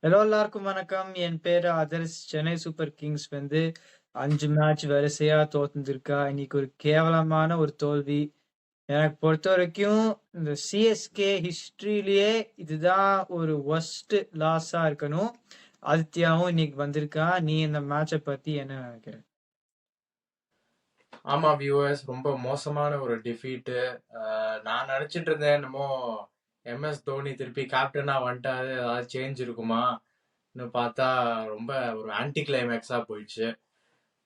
Hello எல்லாருக்கும் வணக்கம். என் பேரு ஆதர்ஷ். சென்னை சூப்பர் கிங்ஸ் வந்து 5 மேட்ச் வரிசையா தோத்துருக்கா. இன்னைக்கு ஒரு கேவலமான ஒரு தோல்வி. எனக்கு பொறுத்தவரைக்கும் இந்த சிஎஸ்கே ஹிஸ்டரியிலேயே இதுதான் ஒரு வொர்ஸ்ட் லாஸா இருக்கணும். ஆதித்யாவும் இன்னைக்கு வந்திருக்கா. நீ இந்த மேட்ச பத்தி என்ன நினைக்கிற? ஆமா வியூவர்ஸ், ரொம்ப மோசமான ஒரு டிஃபீட்டு. நான் நினைச்சிட்டு இருந்தேன் என்னமோ எம்எஸ் தோனி திருப்பி கேப்டனா வந்துட்டாரு, ஏதாவது சேஞ்ச் இருக்குமான்னு பார்த்தா ரொம்ப ஒரு ஆன்டி கிளைமேக்ஸா போயிடுச்சு.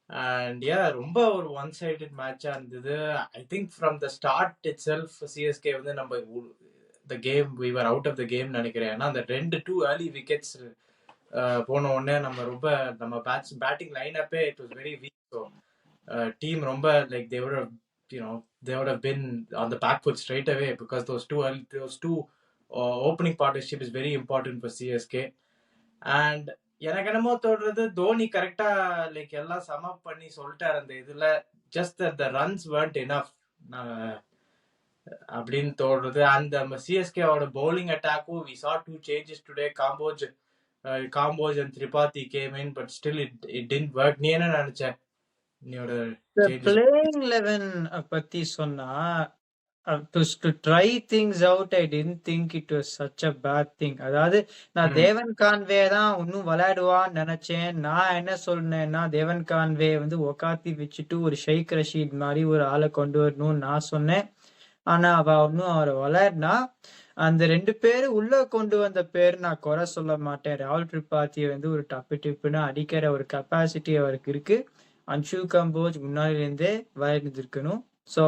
அண்ட் ரொம்ப ஒரு ஒன் சைடட் மேட்சா இருந்தது. I think from the start itself CSK வந்து நம்ம the game we were out of the game நினைக்கிறேன். ஏன்னா அந்த 2 ஏர்லி விக்கெட்ஸ் போன உடனே நம்ம பேட்டிங் லைன் அப்பே it was very weak. So team ரொம்ப like they would have been on the back foot straight away because those two opening partnership is very important for CSK. And எனக்கு என்னமோ தோன்றது தோனி கரெக்டா like எல்லாம் some அப் பண்ணி சொல்லிட்டாரு அந்த இதுல. Just the runs weren't enough அப்படின்னு தோன்றது. அந்த சிஎஸ்கேவோட bowling அட்டாக்கும் we saw two changes today. Kamboj and Tripathi came in, but still it didn't work. நீ என்ன நினைச்ச நீயோட The சேஞ்சஸ்? playing 11 பத்தி சொன்னா, to try things out, I didn't think it was such a bad thing. அதாவது நான் தேவன் Conway தான் இன்னும் விளையாடுவான்னு நினைச்சேன். நான் என்ன சொன்னேன்னா, தேவன் கான்வே வந்து உக்காத்தி வச்சுட்டு ஒரு ஷெய்க் ரஷீத் மாதிரி ஒரு ஆளை கொண்டு வரணும்னு நான் சொன்னேன். ஆனா அவ இன்னும் அவரை விளையாடினா. அந்த 2 பேரு உள்ள கொண்டு வந்த பேர் நான் குறை சொல்ல மாட்டேன். ராகுல் திரிபாத்தியை வந்து ஒரு டப்பு டிப்புன்னு அடிக்கிற ஒரு கெப்பாசிட்டி அவருக்கு இருக்கு. அன்ஷு கம்போஜ் முன்னாடிலேருந்தே விளையாடிருக்கணும். ஸோ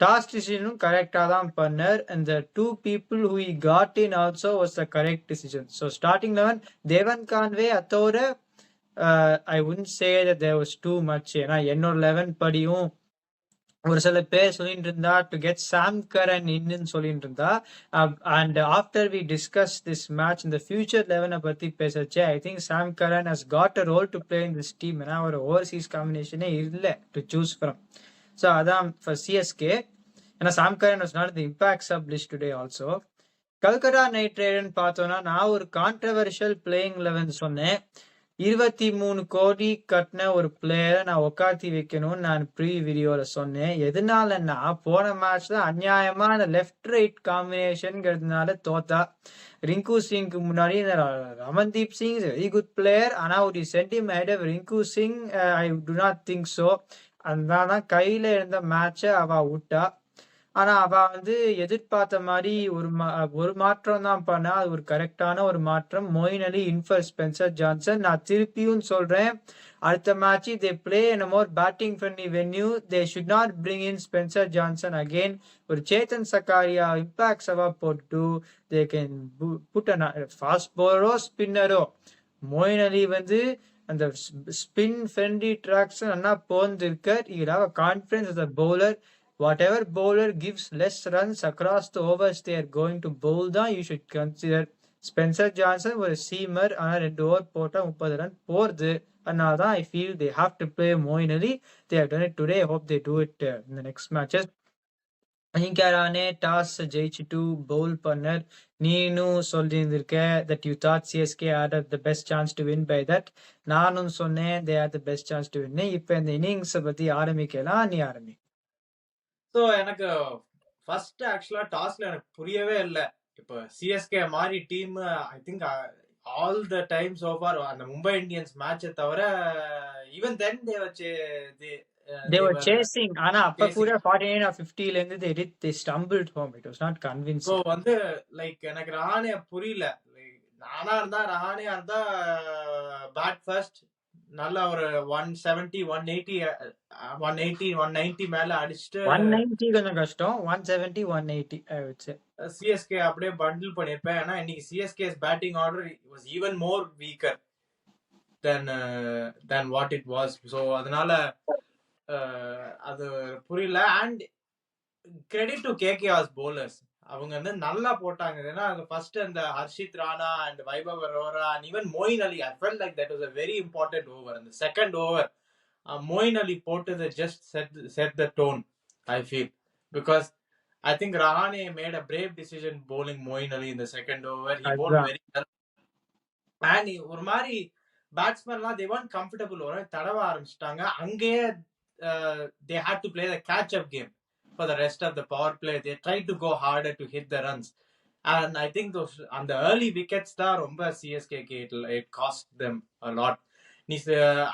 டாஸ் டிசிஷனும் கரெக்டாக தான் பண்ணார். அந்த 2 people who he got in also was the correct decision. So starting 11, தேவன் கான்வே அத்தோட I wouldn't say that there was too much. ஏன்னா என்னோட 11 படியும் ஒரு சில பேர் சொல்லிட்டு இருந்தா டு கெட் சாம் கரன் இன்னுன்னு சொல்லிட்டு இருந்தா. And after we discuss this match இந்த ஃபியூச்சர் 11 பத்தி பேசச்சு, I think Sam Curran has got a role to play in this team. ஏன்னா ஒரு ஓவர்சீஸ் காம்பினேஷனே இல்லை டு சூஸ் ஃப்ரம். ஸோ அதான் ஃபார் சிஎஸ்கே. ஏன்னா Sam Curran was not the impact sub list today also. Calcutta Knight ரைடர்னு பார்த்தோம்னா நான் ஒரு கான்ட்ரவர்ஷியல் பிளேயிங் 11 சொன்னேன். 23 கோடி கட்டின ஒரு பிளேயரை நான் உக்காத்தி வைக்கணும்னு நான் ப்ரீ வீடியோல சொன்னேன். எதனாலன்னா போன மேட்ச்ல அநியாயமா அந்த லெஃப்ட் ரைட் காம்பினேஷன்ங்கிறதுனால தோத்தா. ரிங்கு சிங்க்கு முன்னாடி இந்த Ramandeep Singh is very good player. ஆனா ஒரு sentiment Rinku Singh I do not think so. அதனால கையில இருந்த மேட்சை அவ விட்டா. ஆனா அவ வந்து எதிர்பார்த்த மாதிரி ஒரு மாற்றம் தான் பண்ணா. அது ஒரு கரெக்டான ஒரு மாற்றம். Moeen Ali in for Spencer Johnson. நான் திருப்பியும் சொல்றேன், அடுத்த match they play in more batting friendly venue. They should not bring in Spencer Johnson again. ஒரு சேத்தன் சக்காரியா இம்பாக்ட் சவா போட்டு தே கேன் புட் ஃபாஸ்ட் பவுலரோ ஸ்பின்னரோ. மொயின் அலி வந்து அந்த ஸ்பின் ஃப்ரெண்ட்லி ட்ராக்ஸ் நல்லா போந்திருக்கார். You have a confidence as a bowler. Whatever bowler gives less runs across the overs they are going to bowl தான் you should consider. Spencer Johnson ஒரு seamer. ஆனால் 2 over போட்டால் 30 ரன் போகிறது. அதனால தான் I feel they have to play Moeen Ali. They have done it today. I hope they do it in the next matches. அஹிங்காரானே toss ஜெயிச்சுட்டு bowl பண்ணர். நீனும் சொல்லியிருந்திருக்க that you thought CSK had the best chance to win by that. நானும் சொன்னேன் they had the best chance to win. இப்போ இந்த இன்னிங்ஸை பற்றி ஆரம்பிக்கலாம். நீ ஆரம்பி. ஸோ எனக்கு ஃபர்ஸ்ட் ஆக்சுவலா டாஸ்ல எனக்கு புரியவே இல்லை. இப்போ சிஎஸ்கே மாதிரி team I think all the time so for அந்த மும்பை இந்தியன்ஸ் மேட்சை தவிர even then They were chasing. ஆனா அப்ப கூட 49 or 50 ல இருந்து they stumbled home. It was not convincing. So வந்து லைக் எனக்கு ரஹானே புரியல. நானா இருந்தா ரஹானே இருந்தா பேட் ஃபர்ஸ்ட் நல்ல ஒரு 170 180 180 190 மேல அடிச்சுட்டு 190 கொஞ்சம் கஷ்டம். 170 180 I would say. சிஎஸ்கே அப்படியே பண்டில் பண்ணிருப்பேன். ஏன்னா இன்னைக்கு CSK's batting order was even more weaker than what it was. So அதனால அது புரியல. And credit to KKR's bowlers. அவங்க வந்து நல்லா போட்டாங்க. ஏன்னா ஃபர்ஸ்ட் அந்த Harshit Rana and Vaibhav Arora and even Moeen Ali, I felt like that was a very important over. அந்த செகண்ட் ஓவர் மொயின் அலி போட்டது just set the tone, I feel, because I think Rahane made a brave decision bowling Moeen Ali in the second over. He bowled very well. And ஒரு மாதிரி பேட்ஸ்மேன்லாம் தே weren't comfortable ஒரு தடவ ஆரம்பிச்சிட்டாங்க. அங்கேயே they had to play the catch up game for the rest of the power play. They tried to go harder to hit the runs. And I think those அந்த early wickets தான் ரொம்ப சிஎஸ்கேக்கு it cost them a lot. நீ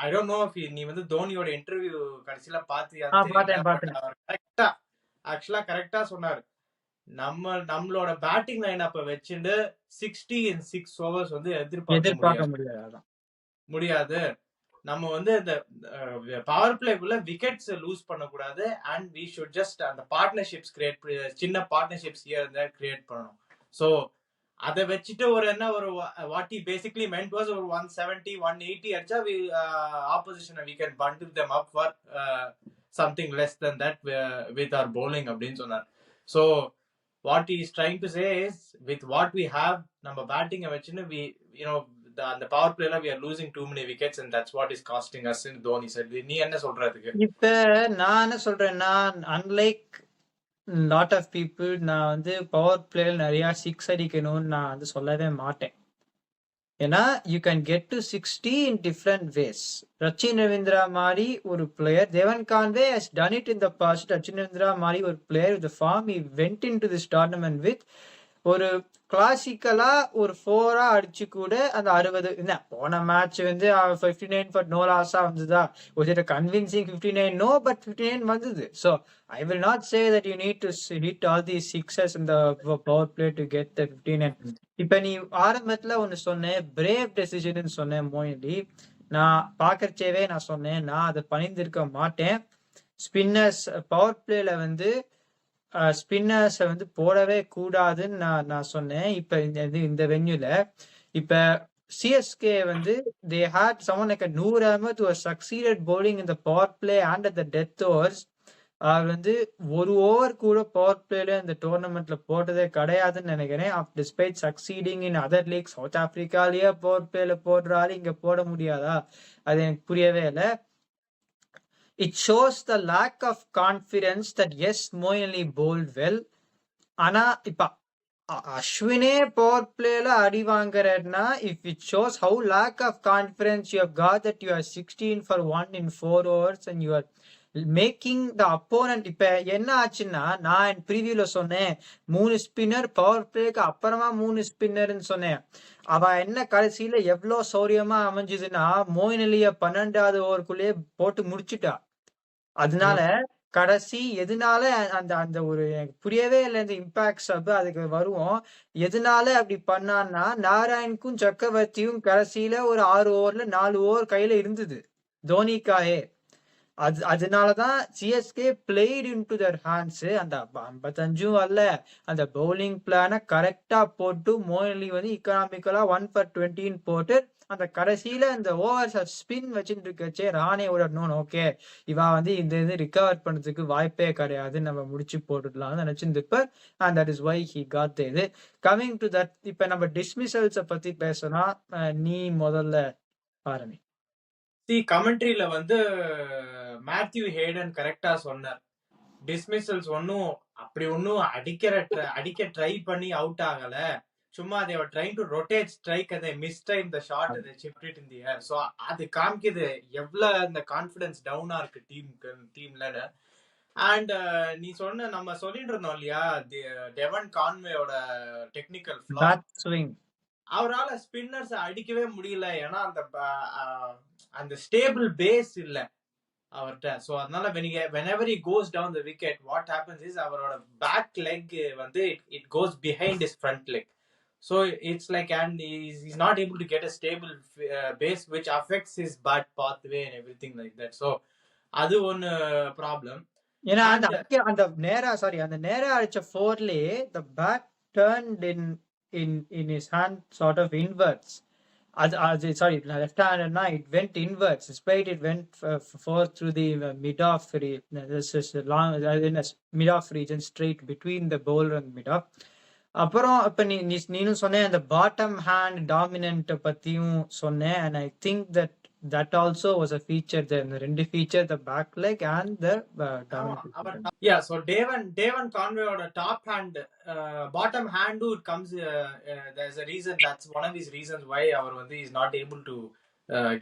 I don't know if நீ வந்து தோனியோட interview கடைசியில பாத்தியான்னு தெரியல. But பார்த்தேன். அவர் கரெக்டா சொன்னார். நம்மளோட பேட்டிங் லைன் அப்ப வச்சுட்டு 60 in 6 overs வந்து எதிர்பார்க்க முடியாது. நம்ம வந்து இந்த பவர் பிளேக்குள்ள விக்கெட்ஸ் லூஸ் பண்ணக்கூடாது. அண்ட் வி ஷுட் ஜஸ்ட் அந்த பார்ட்னர்ஷிப்ஸ் சின்ன பார்ட்னர்ஷிப்ஸ் கிரியேட் பண்ணணும். ஸோ அதை வச்சுட்டு ஒரு what he basically meant was ஒரு 170 180 அடிச்சா opposition we can bundle them up for something less than that with our bowling அப்படின்னு சொன்னார். So what is trying to say is with what we have நம்ம பேட்டிங்கை வச்சுன்னு வி அந்த power பிளேல we are losing too many wickets and that's what is costing us in Dhoni said. நீ என்ன சொல்றதுக்கு? இப்ப நான் என்ன சொல்றேன்னா, அன்லைக் லாட் ஆஃப் பீப்புள், நான் வந்து பவர் பிளேல நிறைய 6 அடிக்கணும்னு நான் வந்து சொல்லவே மாட்டேன். ஏன்னா you can get to 60 in different ways. Rachin Ravindra மாதிரி ஒரு player, Devon Conway has done it in the past. Rachin Ravindra மாதிரி ஒரு player with form he went in to this tournament with ஒரு கிளாசிக்கலா ஒரு 4 அடிச்சு கூட அந்த 60 என்ன போன மேட்ச் வந்து 59 ஃபார் நோ லாஸா வந்ததா, ஒரு கன்வின்சிங் 59 நோ, பட் 59 வந்தது. So I will not say that you need to hit all the sixes இந்த power play to get the 59. இப்ப நீ ஆரம்பத்துல ஒன்னு சொன்னேன், பிரேவ் டெசிஷன் சொன்னேன் மோயின்லி. நான் பாக்கறச்சேவே நான் சொன்னேன், நான் அதை பணிந்திருக்க மாட்டேன். ஸ்பின்னர்ஸ் பவர் பிளேல வந்து ஸ்பின்னர்ஸை வந்து போடவே கூடாதுன்னு நான் சொன்னேன். இப்ப இந்த வென்யூல இப்ப சிஎஸ்கே வந்து they had someone like a Noor Ahmed who has succeeded bowling in the power play and at the death overs. அவர் வந்து ஒரு ஓவர் கூட பவர் பிளேல இந்த டோர்னமெண்ட்ல போட்டதே கிடையாதுன்னு நினைக்கிறேன். Despite succeeding in other league, south ஆப்பிரிக்காலேயே பவர் பிளேல போடுறாரு, இங்க போட முடியாதா? அது எனக்கு புரியவே இல்லை. It shows the lack of confidence that yes, Moeen Ali bowled well. ஆனா இப்ப அஸ்வினே பவர் பிளேல அடி வாங்குறேன்னா, if it shows how lack of confidence you have got that you are 16 for 1 in 4 overs and you are making the opponent. இப்ப என்ன ஆச்சுன்னா, நான் என் ப்ரீவியூல சொன்னேன் 3 spinner power பிளேக்கு அப்புறமா 3 ஸ்பின்னர்னு சொன்னேன். அவ என்ன கடைசியில எவ்வளவு சௌரியமா அமைஞ்சதுன்னா, மோயின் அலிய 12வது ஓவருக்குள்ளேயே போட்டு முடிச்சுட்டா. அதனால கடைசி எதனால அந்த அந்த ஒரு எனக்கு புரியவே இல்லை இந்த இம்பாக்ட்ஸ். அதுக்கு வருவோம். எதனால அப்படி பண்ணான்னா, நாராயணுக்கும் சக்கரவர்த்தியும் கடைசியில ஒரு 6 ஓவர்ல 4 ஓவர் கையில இருந்தது தோனிக்காயே. அதனாலதான் சிஎஸ்கே பிளேட் இன்டு தர் ஹேண்ட்ஸ். அந்த 55 அல்ல, அந்த பவுலிங் பிளான கரெக்டா போட்டு மோயின் அலி வந்து இக்கனாமிக்கலா 1 for 20 போட்டு அந்த கடைசியில இந்த ஓவர்ஸ் ஸ்பின் வச்சுட்டு இருக்கச்சே ராணேவோட நோன் ஓகே, இவா வந்து இந்த இது ரிகவர் பண்றதுக்கு வாய்ப்பே கிடையாது, நம்ம முடிச்சு போட்டுடலாம்னு நினைச்சிருந்துப்ப. And that is why he got இது. கமிங் டு தட், இப்ப நம்ம டிஸ்மிசல்ஸை பத்தி பேசினா, நீ முதல்ல ஆரம்பி. கமெண்ட்ரியில வந்து மேத்யூ ஹேடன் கரெக்டா சொன்னார். டிஸ்மிசல்ஸ் ஒன்னும் அடிக்க ட்ரை பண்ணி அவுட் ஆகல. சும்மா they were trying to rotate strike and they mistime the shot and they chipped it in the air. So அது காமிக்குது எவ்வளவு அந்த கான்ஃபிடன்ஸ் டவுனா இருக்கு டீம்ல. அண்ட் நீ நம்ம சொல்லிட்டு இருந்தோம் இல்லையா, டெவன் கான்வேயோட டெக்னிக்கல் ஃப்ளா, அவரால ஸ்பின்னர்ஸ் அடிக்கவே முடியல. ஏன்னா அந்த ஸ்டேபிள் பேஸ் இல்ல அவர்கிட்ட. ஸோ அதனால whenever he goes down the wicket, what happens is அவரோட பேக் லெக் வந்து it goes behind his front leg. So it's like, and he's not able to get a stable base which affects his bat pathway and everything like that. So அது ஒன்னு problem. ஏன்னா அந்த நேரா அடிச்ச ஃபோர்லயே the bat turned in his hand sort of inwards. Sorry, left hand, it went inwards. Despite it went forth through the mid-off mid-off region, straight between the bowler and mid-off. அப்புறம் இப்ப நீனும் சொன்ன அந்த bottom hand dominant பத்தியும் சொன்னேன். And I think that that also was a feature there. The ரெண்டு feature, the back leg and the ஆமா dominant அவர் position. yeah so Devon Conwayoட டாப் ஹேண்ட் பாட்டம் ஹேண்டும் it comes there's a reason, that's one of these reasons why அவர் வந்து is not able to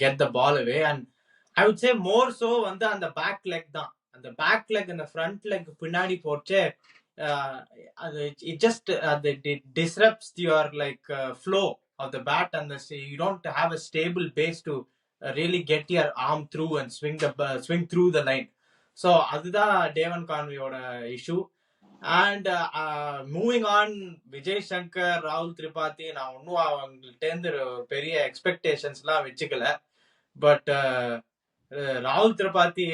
get the ball away. And I would say more so வந்து அந்த back leg தான், அந்த back leg அந்த front leg பின்னாடி போச்சே அது it just it disrupts your like flow of the bat, and you don't have a stable base to really get your arm through and swing through the line. So அதுதான் Devon கான்வேயோட issue. And moving on, Vijay Shankar, ராகுல் திரிபாதி, நான் ஒன்றும் அவங்கள்ட்டேருந்து பெரிய எக்ஸ்பெக்டேஷன்ஸ்லாம் வச்சுக்கல. But ராகுல் திரிபாதி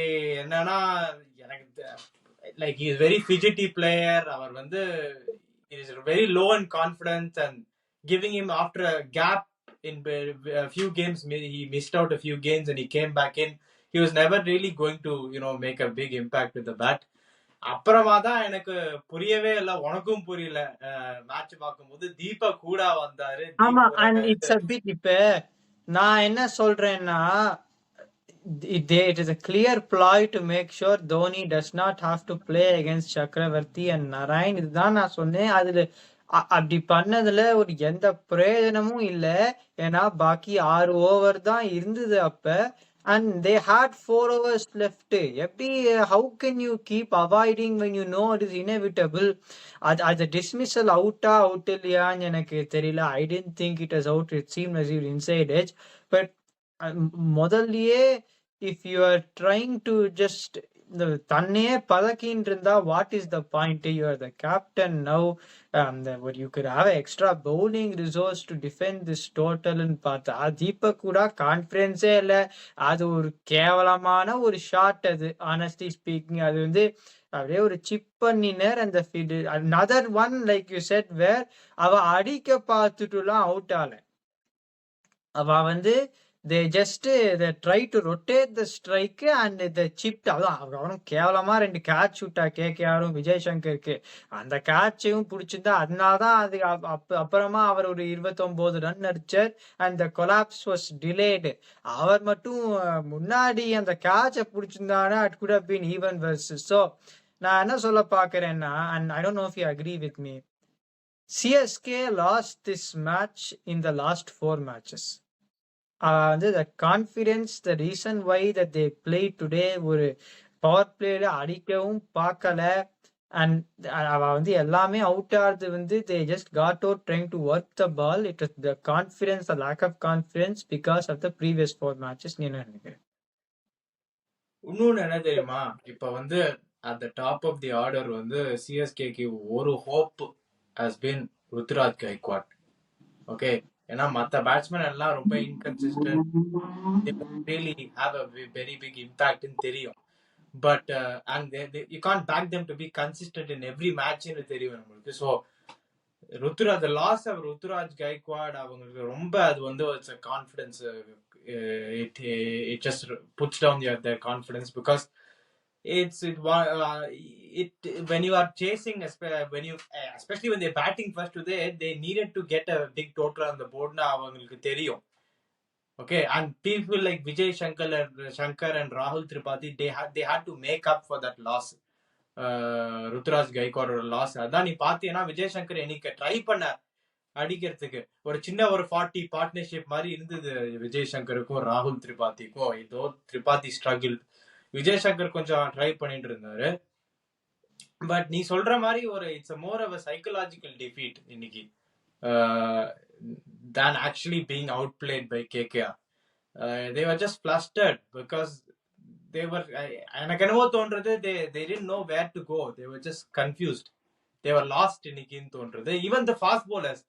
என்னன்னா, எனக்கு like is very fidgety player. அவர் வந்து is very low in confidence, and giving him after a gap in a few games, he missed out a few games and he came back in. He was never really going to make a big impact with the bat. அப்புறமா தான் எனக்கு புரியவே இல்லை, உனக்கும் புரியல. Match பார்க்கும்போது தீபக் கூட வந்தாரு. ஆமா, and it's a bit, இப்ப நான் என்ன சொல்றேன்னா, it is a clear ploy to make sure Dhoni does not have to play against Chakravarti and Narayan. இதுதான் நான் சொன்னேன். அதுல அப்படி பண்ணதுல ஒரு எந்த பிரயோஜனமும் இல்ல. ஏன்னா பாக்கி 6 ஓவர் தான் இருந்தது அப்ப, and they had 4 overs left. எப்படி, how can you keep avoiding when you know it is inevitable? அது dismissal அவுட்டா அவுட் இல்லையான்னு எனக்கு தெரியல. I didn't think it was out. It seemed as if inside edge. But முதல்லயே if you are trying to just தன்னையே பதக்கின்னு இருந்தா, what is the point? You are the captain now. You could have extra bowling resource to defend this total. பார்த்தா தீபக் கூட கான்ஃபிடன்ஸே இல்லை. அது ஒரு கேவலமான ஒரு ஷாட். அது ஆனஸ்ட்லி ஸ்பீக்கிங் அது வந்து அப்படியே ஒரு சிப் பண்ணினர் அந்த field. another one like you said where அவ அடிக்க பார்த்துட்டுலாம் அவுட் ஆல. அவ வந்து they just they try to rotate the strike and the chipped. அவனும் கேவலமா 2 கேட்ச் விட்டா கேகேஆரும் விஜய் சங்கருக்கு. அந்த கேட்சையும் பிடிச்சிருந்தா, அதனாலதான் அது அப்புறமா அவர் ஒரு 29 ரன் அடிச்சார். and the collapse was delayed. அவர் மட்டும் முன்னாடி அந்த கேட்சை பிடிச்சிருந்தானா it could have been even worse. so நான் என்ன சொல்ல பாக்குறேன்னா, and I don't know if you agree with me, CSK lost this match in the last 4 matches. the confidence, the reason why that they played today, ஒரு power பிளேல அடிக்கவும் பார்க்கல. and அவ வந்து எல்லாமே out ஆகுது வந்து they just got out trying to work the ball. It was the confidence, the lack of confidence because of the previous 4 matches. நீ என்ன நினைக்கிற? இன்னொன்னு என்ன தெரியுமா, இப்ப வந்து at the top of the order வந்து சிஎஸ்கேக்கு ஒரு hope has been Ruturaj Gaikwad. Okay, ஏன்னா மற்ற பேட்ஸ்மேன் எல்லாம் ரொம்ப inconsistent, really have a very big impact ன்னு தெரியும். But and you can't back them to be consistent in every match ன்னு தெரியும் நம்மளுக்கு. So Ruturaj, the loss of Ruturaj Gaikwad அவங்களுக்கு ரொம்ப அது வந்து it's a confidence, it just puts down their confidence, because when you are chasing, especially when they're batting first today, they needed to get a big total on the board na avangalukku theriyum. Okay, and people like Vijay Shankar and Rahul Tripathi, they had to make up for that loss, Ruturaj கைக்வாடோட loss. அதான் நீ பாத்தீங்கன்னா விஜய் சங்கர் இன்னைக்கு try பண்ண அடிக்கிறதுக்கு ஒரு சின்ன ஒரு 40 பார்ட்னர்ஷிப் மாதிரி இருந்தது விஜய் சங்கருக்கும் ராகுல் திரிபாதிக்கும். இதோ திரிபாதி ஸ்ட்ரகிள், விஜய் சங்கர் கொஞ்சம் ட்ரை பண்ணிட்டு இருந்தாரு. பட் நீ சொல்ற மாதிரி ஒரு it's more of a psychological defeat இன்னைக்கு than actually being outplayed by KKR. They were just flustered because they were, எனக்கு என்னவோ தோன்றது, they didn't know where to go. They were just confused. They were lost இன்னைக்குன்னு தோன்றது. Even the fast bowlers,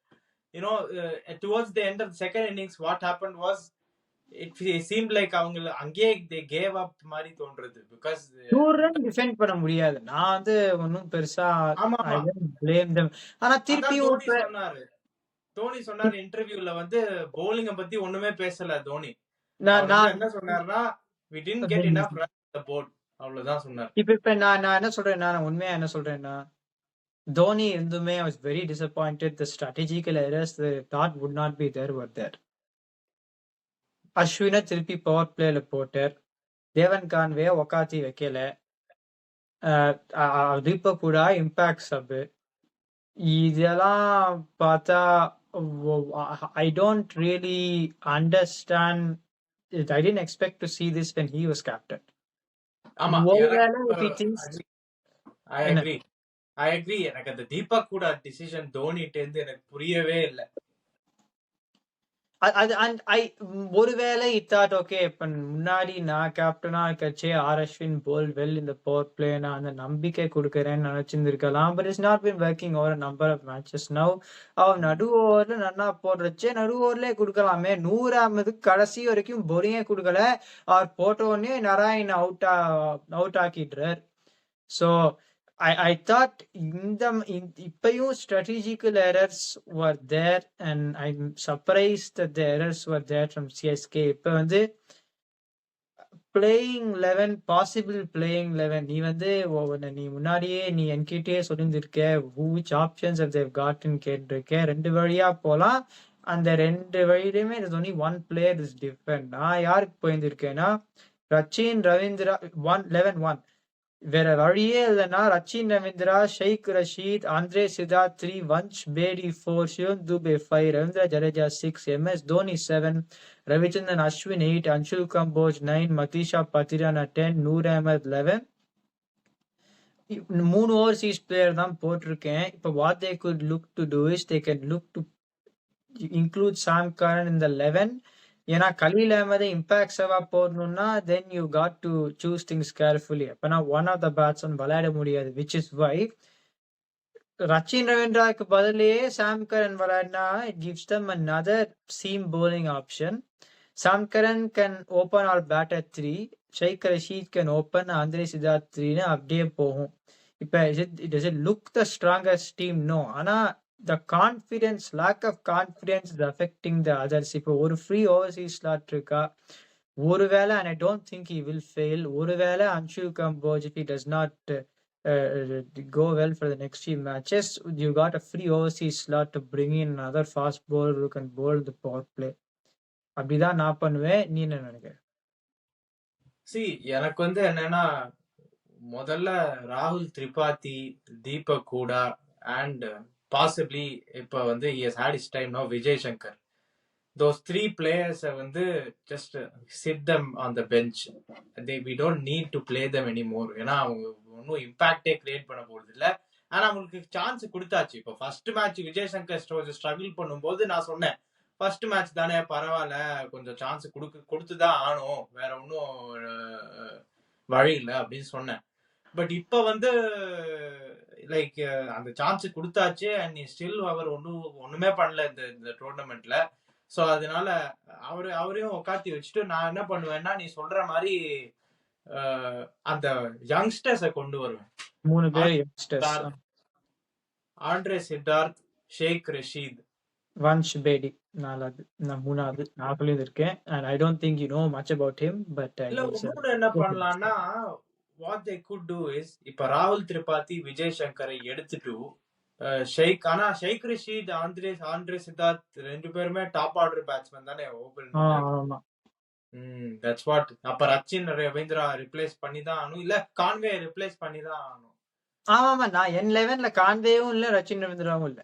towards the end of the second innings, what happened was it seemed like அவங்க அங்கே they gave up மாதிரி தோன்றது. because 2 run defend பண்ண முடியாது. நான் வந்து ஒன்னும் பெருசா I don't blame them. ஆனா திருப்பி தோனி சொன்னாரு இன்டர்வியூல வந்து bowling பத்தி ஒண்ணுமே பேசல தோனி. நான் என்ன சொன்னாருன்னா we didn't get enough runs on the board, அவ்வளவுதான் சொன்னாரு. இப்ப நான் என்ன சொல்றேன்னா, நான் உண்மையா என்ன சொல்றேன்னா, தோனி இருந்துமே I was very disappointed. The strategical errors they thought would not be there were there. அஸ்வினை திருப்பி பவர் பிளேல போட்டார். தேவன் கான்வே உக்காத்தி வைக்கல. தீபக் கூட இம்பாக்ட் சப். இதெல்லாம் பார்த்தா I don't really understand it. I didn't expect to see this when he was captain. ஆமா ஒருவேளை if he எனக்கு thinks ஐ என்ன அக்ரி எனக்கு அந்த தீபக் கூட டிசிஷன் தோனிட்டு இருந்து எனக்கு புரியவே இல்லை. ஒருவேளை இத்தாட் ஓகே இப்ப முன்னாடி நான் கேப்டனா இருக்கச்சே அஸ்வின் போல் வெல் இந்த பவர் பிளே நான் அந்த நம்பிக்கை கொடுக்கறேன்னு நினைச்சிருந்திருக்கலாம். But it's not been working over number of matches now. அவன் நடு ஓவர்ல நல்லா போடுறச்சே நடு ஓவர்லயே கொடுக்கலாமே. 100 கடைசி வரைக்கும் பொரிங்கே கொடுக்கல. அவர் போட்ட உடனே நாராயண் அவுட் ஆக்கிடுறார். ஸோ I thought இப்பயும் strategical errors were there and I'm surprised that the errors were there from CSK. இப்ப வந்து playing 11 possible playing 11 நீ முன்னாடியே நீ என்கிட்டயே சொல்லியிருக்க which options have they got ன்னு கேட்டிருக்க. 2 வழியா போலாம். அந்த 2 வழியிலுமே there's only one player is different. நான் யாருக்கு போயிருந்திருக்கேன்னா ரச்சின் ரவீந்திரா 11-1 வேற வழியே இல்லைன்னா Rachin Ravindra, Shaik Rasheed, Andre Siddharth 3, Vansh Bedi 4, Shivam Dube 5, Ravindra Jadeja 6, MS Dhoni 7, Ravichandran Ashwin 8, Anshul Kamboj 9, Matheesha Pathirana 10, Noor Ahmad 11. 3 overseas player தான் போட்டிருக்கேன். இப்போ what they could look to do is they can look to include Sam Curran in the 11. ஏன்னா கலீல் அஹமதை இம்பாக்ட் சேவா போடணும்னா then you got to choose things carefully. அப்பனா ஒன் ஆஃப் த பேட்ஸ்மேன் விளையாட முடியாது. Which is why Rachin ரவீந்திராவுக்கு பதிலே Sam Curran விளையாடினா it gives them another seam bowling option. Sam Curran can open or bat at 3, Shaik Rasheed can open, Andre Siddharth 3ன்னு அப்படியே போகும். இப்போ does it look the strongest team? No. ஆனா the confidence, lack of confidence is affecting the others. இப்போ ஒரு free Overseas slot இருக்கா ஒருவேளை, and I don't think he will fail, ஒருவேளை Anshul Kamboj if he does not go well for the next few matches, you got a free overseas slot to bring in another fast bowler who can bowl the power play. அப்படிதான் நான் பண்ணுவேன். நீ என்ன நினைக்கிற? எனக்கு வந்து என்னன்னா முதல்ல ராகுல் திரிபாதி, தீபக் கூடா அண்ட் பாசிபிளி இப்போ வந்து he has had his time now, Vijay Shankar, those 3 players வந்து just sit them on the bench. We don't need to play them anymore. ஏன்னா அவங்க ஒன்றும் இம்பாக்டே கிரியேட் பண்ண போறது இல்லை. ஆனா அவங்களுக்கு சான்ஸ் கொடுத்தாச்சு. இப்போ first match Vijay Shankar struggle பண்ணும்போது நான் சொன்னேன் ஃபர்ஸ்ட் மேட்ச் தானே பரவாயில்ல, கொஞ்சம் சான்ஸ் கொடுத்துதான் ஆனும், வேற ஒன்றும் வழி இல்லை அப்படின்னு சொன்னேன். பட் இப்போ வந்து லைக் அந்த சான்ஸ் கொடுத்தாச்சு அண்ட் ஸ்டில் அவர் ஒண்ணுமே பண்ணல இந்த டோர்னமெண்ட்ல. ஸோ அதனால அவரையும் உட்காத்தி வச்சுட்டு நான் என்ன பண்ணுவேன்னா நீ சொல்ற மாதிரி அந்த யங்ஸ்டர்ஸை கொண்டு வருவேன். 3 பேர் யங்ஸ்டர்ஸ், ஆண்ட்ரே சித்தார்த், ஷேக் ரஷீத், வன்ஷ் பேடி 4வது, நான் 3வது நான் சொல்லியிருக்கேன். and I don't think you know much about him, but என்ன பண்ணலாம்னா what they could do is இப்ப ராகுல் திரிபாதி, விஜய் சங்கரை எடுத்துட்டு ஷெய்க், ஆனா ஷெய்க் ரஷீத், ஆண்ட்ரே சித்தார்த் 2 பேருமே டாப் ஆர்டர் பேட்ஸ்மேன் தானே ஓபன். That's what. அப்ப ரச்சின் ரவீந்திரா ரிப்ளேஸ் பண்ணி தான் ஆகணும், இல்ல கான்வே ரிப்ளேஸ் பண்ணி தான் ஆகணும். ஆமா, நான் என் 11ல கான்வேவும் இல்ல, ரச்சின் ரவீந்திராவும் இல்ல.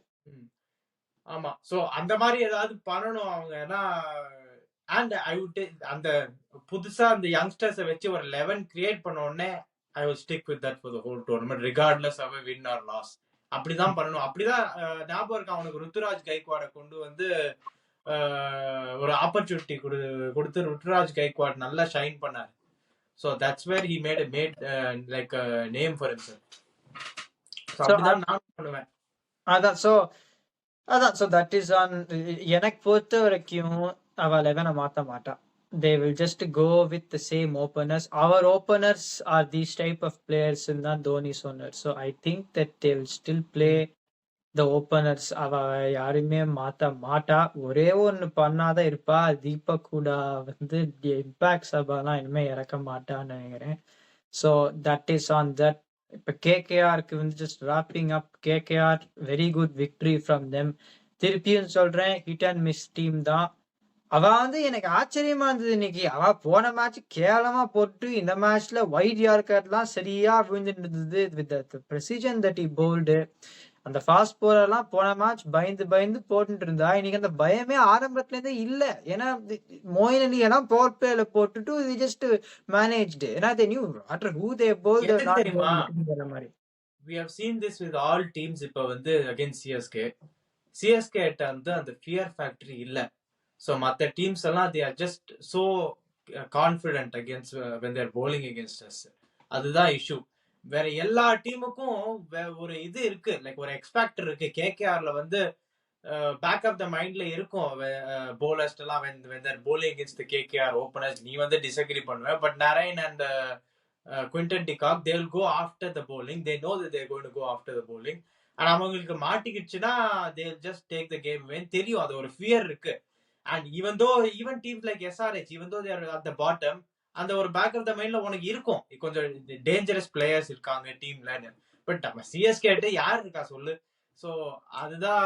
ஆமா, சோ அந்த மாதிரி ஏதாவது பண்ணணும் அவங்க. ஏன்னா அண்ட் ஐ வுட் அந்த புதுசா அந்த யங்ஸ்டர்ஸை வச்சு ஒரு 11 கிரியேட் பண்ண உடனே I will stick with that for the whole tournament regardless of win or loss. அப்படிதான் பண்ணணும். அப்படிதான் ஞாபகம் இருக்கு அவனுக்கு ருத்துராஜ் கைக்வாடை கொண்டு வந்து ஒரு ஆப்பர்ச்சுனிட்டி கொடுத்து ருத்துராஜ் கைக்வாட் நல்லா ஷைன் பண்ணாரு. So that's where he made like name for himself. So அப்படிதான் நான் பண்ணுவேன். அதான் ஸோ தட் இஸ் ஆன். எனக்கு பொறுத்த வரைக்கும் அவ 11 மாத்த மாட்டான். They will just go with the same openers. Our openers are these type of players in the Dhoni சொன்னார். So I think that they will still play the openers. அவ யாருமே மாத்த மாட்டா. ஒரே ஒன்னு பண்ணாதான் இருப்பா, தீபக் கூட வந்து இம்பாக்ட் சபாலாம் இனிமே இறக்க மாட்டான்னு நினைக்கிறேன். So that is on that. இப்ப கேகேஆருக்கு வந்து just wrapping up. KKR very good victory from them. திருப்பியும் சொல்றேன், ஹிட் அண்ட் மிஸ் டீம் தான். அவ எனக்கு ஆச்சரியமா இருந்தது இன்னைக்கு. அவ போன மேட்ச் கேவலமா போட்டு, இந்த மேட்ச்ல வைட் யார்க்கர்லாம் சரியா விழுந்துட்டு இருந்தது. With the precision that he bowled. அந்த ஃபாஸ்ட் பவுலர்லாம் போன மேட்ச் பயந்து பயந்து போட்டுட்டு இருந்தா, இன்னைக்கு அந்த பயமே ஆரம்பத்துல இருந்தே இல்ல. ஏன்னா மொயின் அலி எல்லாம் பவர் பிளேல போட்டுட்டு வி ஜஸ்ட் மேனேஜ்டு. ஏன்னா they knew after who they bowl they எதுக்கு நாட் தெரியுமா? கோயிங் மாரி. we have seen this with all teams. இப்ப வந்து against சிஎஸ்கே கிட்ட வந்து அந்த ஃபியர் ஃபேக்டரி இல்ல. ஸோ மற்ற டீம்ஸ் எல்லாம் they are just so confident against when they are bowling against us. அதுதான் இஷ்யூ. வேற எல்லா டீமுக்கும் ஒரு இது இருக்கு, லைக் ஒரு எக்ஸ்பேக்டர் இருக்கு. கேகேஆர்ல வந்து பேக் ஆஃப் த மைண்ட்ல இருக்கும் bowlers எல்லாம் when they are bowling against the KKR openers. நீ வந்து டிஸ்அக்ரி பண்ணுவ, but Narain and Quinton de Kock they will go after the bowling. They know that they are going to go after the bowling. ஆனா அவங்களுக்கு மாட்டிக்கிடுச்சுன்னா they will just take the game win. தெரியும், அது ஒரு fear இருக்கு. And even teams like SRH, even though they are at the bottom, அந்த ஒரு back of the மைண்ட்ல உனக்கு இருக்கும் கொஞ்சம் டேஞ்சரஸ் பிளேயர்ஸ் இருக்காங்க டீம்ல. பட் நம்ம சிஎஸ்கே யார் இருக்கா சொல்லு? ஸோ அதுதான்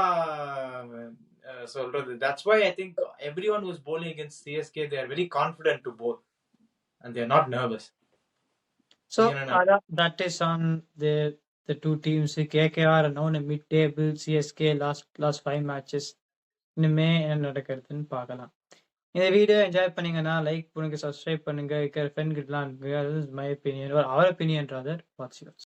சொல்றது. That's why I think everyone who's bowling against CSK they are very confident to bowl and they are not nervous. So that is on the two teams. KKR now in mid-table, CSK last 5 matches. இனிமே என்ன நடக்கிறதுன்னு பார்க்கலாம். இந்த video enjoy பண்ணீங்கன்னா like பண்ணுங்க, subscribe பண்ணுங்க, இருக்கிற friend கிட்டலாம் அனுப்புங்க. அது my opinion, our opinion rather. What's yours.